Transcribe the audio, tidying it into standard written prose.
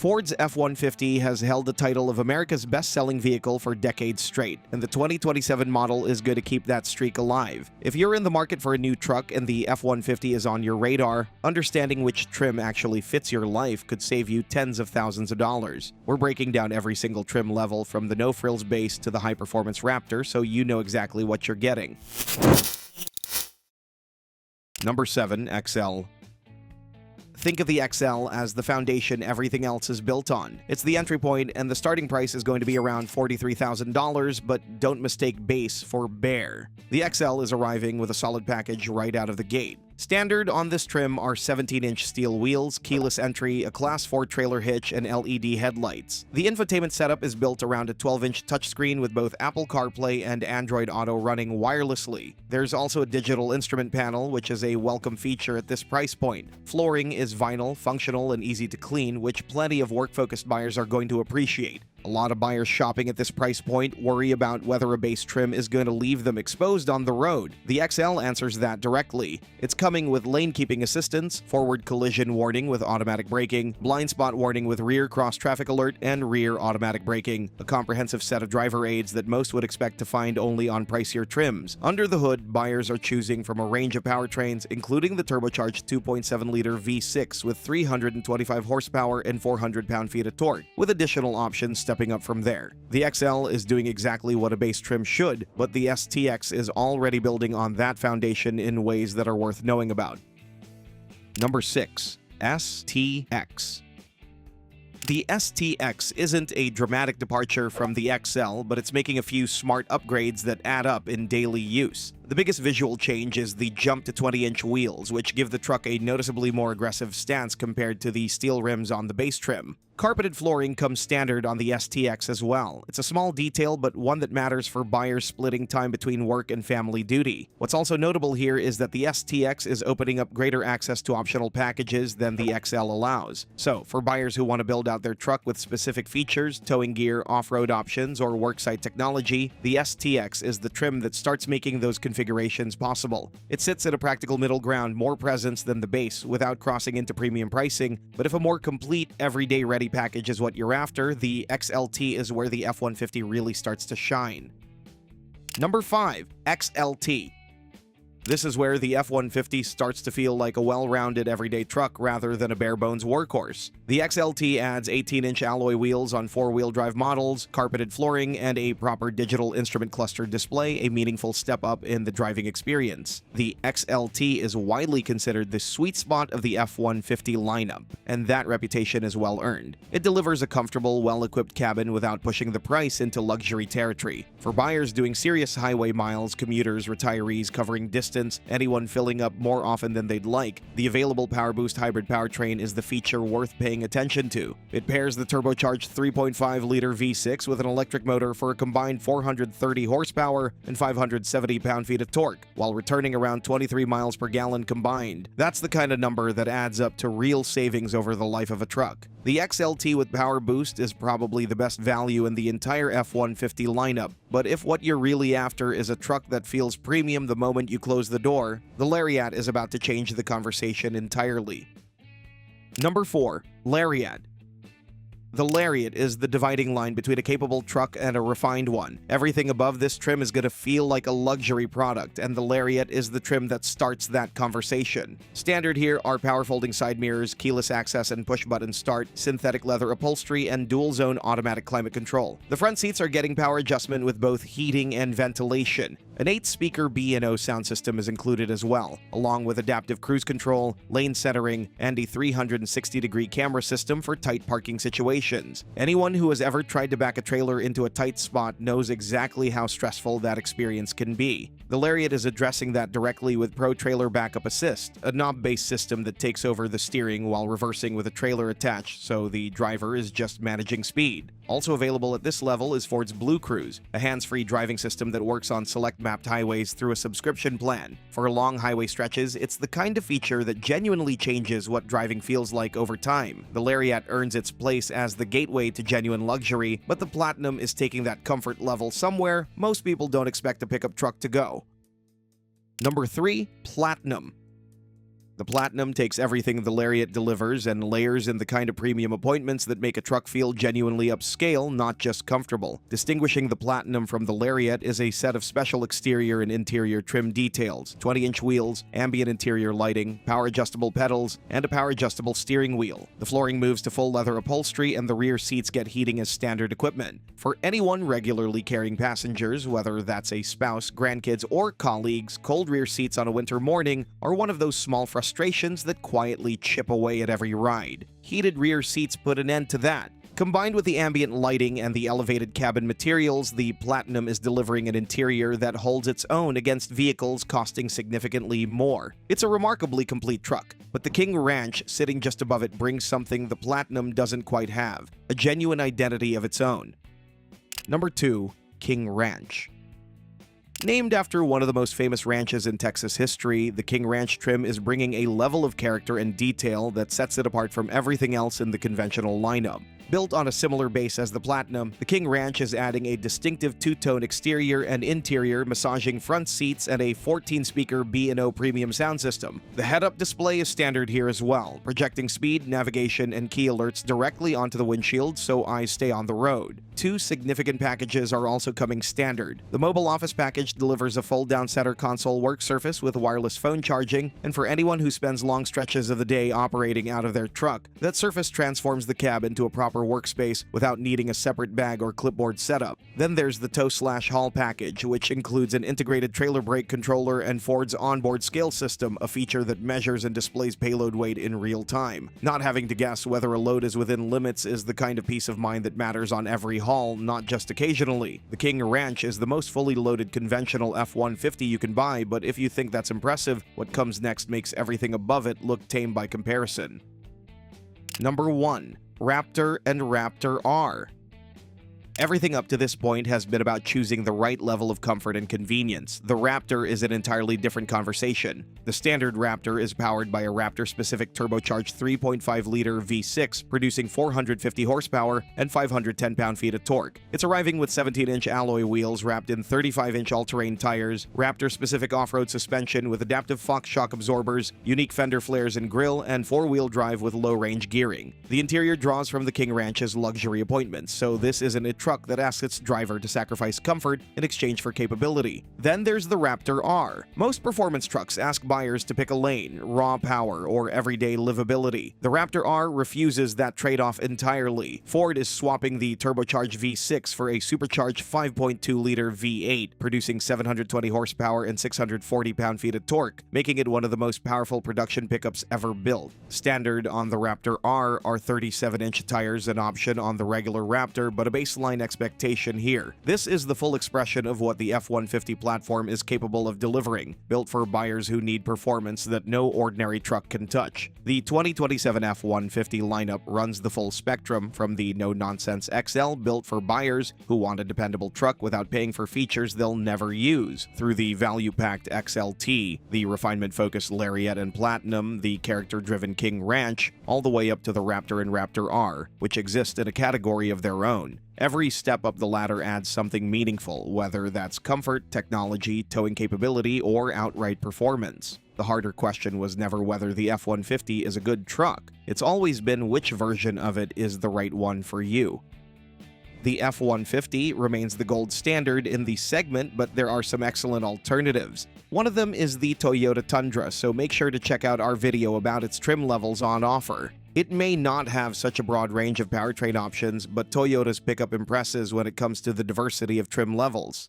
Ford's F-150 has held the title of America's best-selling vehicle for decades straight, and the 2027 model is going to keep that streak alive. If you're in the market for a new truck and the F-150 is on your radar, understanding which trim actually fits your life could save you tens of thousands of dollars. We're breaking down every single trim level from the no-frills base to the high-performance Raptor, so you know exactly what you're getting. Number 7. XL. Think of the XL as the foundation everything else is built on. It's the entry point, and the starting price is going to be around $43,000, but don't mistake base for bare. The XL is arriving with a solid package right out of the gate. Standard on this trim are 17-inch steel wheels, keyless entry, a Class 4 trailer hitch, and LED headlights. The infotainment setup is built around a 12-inch touchscreen with both Apple CarPlay and Android Auto running wirelessly. There's also a digital instrument panel, which is a welcome feature at this price point. Flooring is vinyl, functional, and easy to clean, which plenty of work-focused buyers are going to appreciate. A lot of buyers shopping at this price point worry about whether a base trim is going to leave them exposed on the road. The XL answers that directly. It's coming with lane keeping assistance, forward collision warning with automatic braking, blind spot warning with rear cross traffic alert, and rear automatic braking, a comprehensive set of driver aids that most would expect to find only on pricier trims. Under the hood, buyers are choosing from a range of powertrains, including the turbocharged 2.7-liter V6 with 325 horsepower and 400 pound-feet of torque, with additional options stepping up from there. The XL is doing exactly what a base trim should, but the STX is already building on that foundation in ways that are worth knowing about. Number 6. STX. The STX isn't a dramatic departure from the XL, but it's making a few smart upgrades that add up in daily use. The biggest visual change is the jump to 20-inch wheels, which give the truck a noticeably more aggressive stance compared to the steel rims on the base trim. Carpeted flooring comes standard on the STX as well. It's a small detail, but one that matters for buyers splitting time between work and family duty. What's also notable here is that the STX is opening up greater access to optional packages than the XL allows. So, for buyers who want to build out their truck with specific features, towing gear, off-road options, or worksite technology, the STX is the trim that starts making those configurations possible. It sits at a practical middle ground, more presence than the base without crossing into premium pricing, but if a more complete, everyday ready package is what you're after, the XLT is where the F-150 really starts to shine. Number 5. XLT. This is where the F-150 starts to feel like a well-rounded everyday truck rather than a bare-bones workhorse. The XLT adds 18-inch alloy wheels on four-wheel drive models, carpeted flooring, and a proper digital instrument cluster display, a meaningful step up in the driving experience. The XLT is widely considered the sweet spot of the F-150 lineup, and that reputation is well-earned. It delivers a comfortable, well-equipped cabin without pushing the price into luxury territory. For buyers doing serious highway miles, commuters, retirees covering distance, anyone filling up more often than they'd like, the available PowerBoost hybrid powertrain is the feature worth paying attention to. It pairs the turbocharged 3.5-liter V6 with an electric motor for a combined 430 horsepower and 570 pound-feet of torque, while returning around 23 miles per gallon combined. That's the kind of number that adds up to real savings over the life of a truck. The XLT with PowerBoost is probably the best value in the entire F-150 lineup, but if what you're really after is a truck that feels premium the moment you close the door, the Lariat is about to change the conversation entirely. Number 4. Lariat. The Lariat is the dividing line between a capable truck and a refined one. Everything above this trim is going to feel like a luxury product, and the Lariat is the trim that starts that conversation. Standard here are power folding side mirrors, keyless access and push-button start, synthetic leather upholstery, and dual-zone automatic climate control. The front seats are getting power adjustment with both heating and ventilation. An 8-speaker B&O sound system is included as well, along with adaptive cruise control, lane centering, and a 360-degree camera system for tight parking situations. Anyone who has ever tried to back a trailer into a tight spot knows exactly how stressful that experience can be. The Lariat is addressing that directly with Pro Trailer Backup Assist, a knob-based system that takes over the steering while reversing with a trailer attached, so the driver is just managing speed. Also available at this level is Ford's Blue Cruise, a hands-free driving system that works on select mapped highways through a subscription plan. For long highway stretches, it's the kind of feature that genuinely changes what driving feels like over time. The Lariat earns its place as the gateway to genuine luxury, but the Platinum is taking that comfort level somewhere most people don't expect a pickup truck to go. Number 3. Platinum. The Platinum takes everything the Lariat delivers and layers in the kind of premium appointments that make a truck feel genuinely upscale, not just comfortable. Distinguishing the Platinum from the Lariat is a set of special exterior and interior trim details, 20-inch wheels, ambient interior lighting, power-adjustable pedals, and a power-adjustable steering wheel. The flooring moves to full leather upholstery and the rear seats get heating as standard equipment. For anyone regularly carrying passengers, whether that's a spouse, grandkids, or colleagues, cold rear seats on a winter morning are one of those small frustrations that quietly chip away at every ride. Heated rear seats put an end to that. Combined with the ambient lighting and the elevated cabin materials, the Platinum is delivering an interior that holds its own against vehicles costing significantly more. It's a remarkably complete truck, but the King Ranch sitting just above it brings something the Platinum doesn't quite have, a genuine identity of its own. Number 2. King Ranch. Named after one of the most famous ranches in Texas history, the King Ranch trim is bringing a level of character and detail that sets it apart from everything else in the conventional lineup. Built on a similar base as the Platinum, the King Ranch is adding a distinctive two-tone exterior and interior, massaging front seats, and a 14-speaker B&O premium sound system. The head-up display is standard here as well, projecting speed, navigation, and key alerts directly onto the windshield so eyes stay on the road. 2 significant packages are also coming standard. The Mobile Office package delivers a fold-down center console work surface with wireless phone charging, and for anyone who spends long stretches of the day operating out of their truck, that surface transforms the cab into a proper workspace without needing a separate bag or clipboard setup. Then there's the tow/haul package, which includes an integrated trailer brake controller and Ford's onboard scale system, a feature that measures and displays payload weight in real time. Not having to guess whether a load is within limits is the kind of peace of mind that matters on every haul, not just occasionally. The King Ranch is the most fully loaded conventional F-150 you can buy, but if you think that's impressive, what comes next makes everything above it look tame by comparison. Number 1. Raptor and Raptor R. Everything up to this point has been about choosing the right level of comfort and convenience. The Raptor is an entirely different conversation. The standard Raptor is powered by a Raptor-specific turbocharged 3.5-liter V6, producing 450 horsepower and 510 pound-feet of torque. It's arriving with 17-inch alloy wheels wrapped in 35-inch all-terrain tires, Raptor-specific off-road suspension with adaptive Fox shock absorbers, unique fender flares and grille, and 4-wheel drive with low-range gearing. The interior draws from the King Ranch's luxury appointments, so this isn't a truck that asks its driver to sacrifice comfort in exchange for capability. Then there's the Raptor R. Most performance trucks ask buyers to pick a lane, raw power, or everyday livability. The Raptor R refuses that trade-off entirely. Ford is swapping the turbocharged V6 for a supercharged 5.2-liter V8, producing 720 horsepower and 640 pound-feet of torque, making it one of the most powerful production pickups ever built. Standard on the Raptor R are 37-inch tires, an option on the regular Raptor, but a baseline expectation here. This is the full expression of what the F-150 platform is capable of delivering, built for buyers who need performance that no ordinary truck can touch. The 2027 F-150 lineup runs the full spectrum, from the no-nonsense XL built for buyers who want a dependable truck without paying for features they'll never use, through the value-packed XLT, the refinement-focused Lariat and Platinum, the character-driven King Ranch, all the way up to the Raptor and Raptor R, which exist in a category of their own. Every step up the ladder adds something meaningful, whether that's comfort, technology, towing capability, or outright performance. The harder question was never whether the F-150 is a good truck. It's always been which version of it is the right one for you. The F-150 remains the gold standard in the segment, but there are some excellent alternatives. One of them is the Toyota Tundra, so make sure to check out our video about its trim levels on offer. It may not have such a broad range of powertrain options, but Toyota's pickup impresses when it comes to the diversity of trim levels.